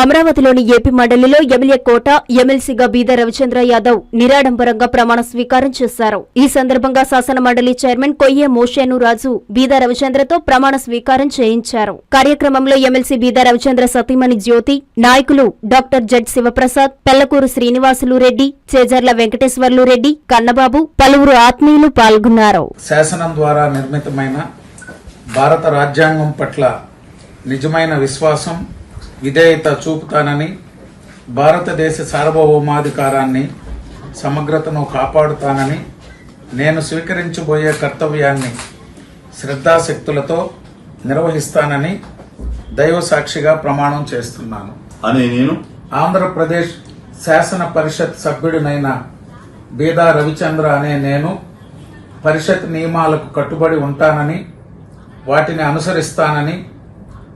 అమరావతిలోని ఏపీ మండలిలో ఎమ్మెల్యే కోట ఎమ్మెల్సీగా బీద రవిచంద్ర యాదవ్ నిరాడంబరంగా ప్రమాణ స్వీకారం చేశారు. ఈ సందర్భంగా శాసన మండలి చైర్మన్ కొయ్యే మోషేను రాజు బీద రవిచంద్రతో ప్రమాణ స్వీకారం చేయించారు. కార్యక్రమంలో ఎమ్మెల్సీ బీద రవిచంద్ర సతీమణి జ్యోతి, నాయకులు డాక్టర్ జడ్ శివప్రసాద్, పెళ్లకూరు శ్రీనివాసులు రెడ్డి, చేజర్ల వెంకటేశ్వర్లు రెడ్డి, కన్నబాబు, పలువురు ఆత్మీయులు పాల్గొన్నారు. శాసనం ద్వారా నిర్మితమైన భారత రాజ్యాంగం పట్ల నిజమైన విశ్వాసం, విధేయత చూపుతానని, భారతదేశ సార్వభౌమాధికారాన్ని, సమగ్రతను కాపాడుతానని, నేను స్వీకరించబోయే కర్తవ్యాన్ని శ్రద్ధాశక్తులతో నిర్వహిస్తానని దైవ సాక్షిగా ప్రమాణం చేస్తున్నాను అని నేను ఆంధ్రప్రదేశ్ శాసన పరిషత్ సభ్యుడినైన బీదా రవిచంద్ర అనే నేను పరిషత్ నియమాలకు కట్టుబడి ఉంటానని, వాటిని అనుసరిస్తానని,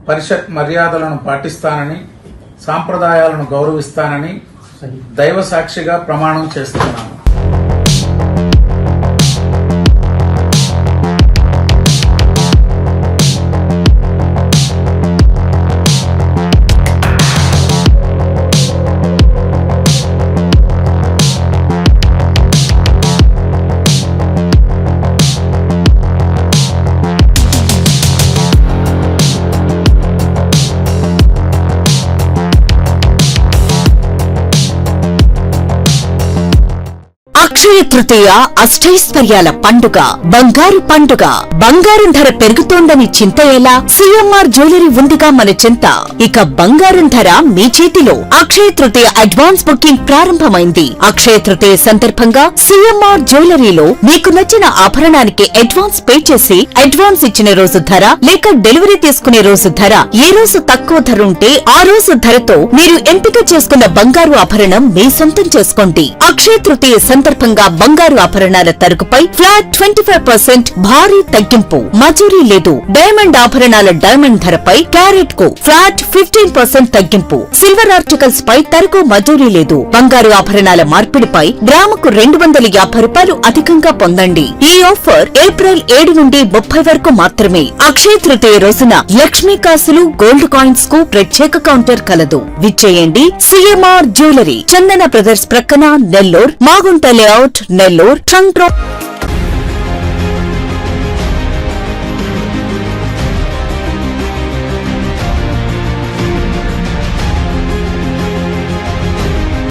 పరిషత్ మర్యాదలను పాటిస్తానని, సాంప్రదాయాలను గౌరవిస్తానని దైవ సాక్షిగా ప్రమాణం చేస్తున్నాను. అక్షయ తృతీయ అష్టైశ్వర్యాల పండుగ, బంగారు పండుగ. బంగారం ధర పెరుగుతోందని చింత ఎలా? సిఎంఆర్ జ్యువెలరీ ఉందిగా మన చింత. ఇక బంగారం ధర మీ చేతిలో. అక్షయ తృతీయ అడ్వాన్స్ బుకింగ్ ప్రారంభమైంది. అక్షయ తృతీయ సందర్భంగా సిఎంఆర్ జ్యువెలరీలో మీకు నచ్చిన ఆభరణానికి అడ్వాన్స్ పే చేసి, అడ్వాన్స్ ఇచ్చిన రోజు ధర లేక డెలివరీ తీసుకునే రోజు ధర, ఏ రోజు తక్కువ ధర ఉంటే ఆ రోజు ధరతో మీరు ఎంపిక చేసుకున్న బంగారు ఆభరణం మీ సొంతం చేసుకోండి. అక్షయ తృతీయ సందర్భంగా బంగారు ఆభరణాల తరుగుపై ఫ్లాట్ 25% భారీ తగ్గింపు. మజూరీ లేదు. డైమండ్ ఆభరణాల డైమండ్ ధరపై క్యారెట్ కు ఫ్లాట్ 15% తగ్గింపు. సిల్వర్ ఆర్టికల్స్ పై తరుగు మజూరీ లేదు. బంగారు ఆభరణాల మార్పిడిపై గ్రాముకు 250 రూపాయలు అధికంగా పొందండి. ఈ ఆఫర్ ఏప్రిల్ 7 నుండి 30 వరకు మాత్రమే. అక్షయ తృతీయ రోజున లక్ష్మీ కాసులు, గోల్డ్ కాయిన్స్ కు ప్రత్యేక కౌంటర్ కలదు. విచ్చేయండి. సిఎంఆర్ జ్యువెలరీ, చందన బ్రదర్స్ ప్రక్కన, Nellore, Magunta layout, Nellore, trunk road.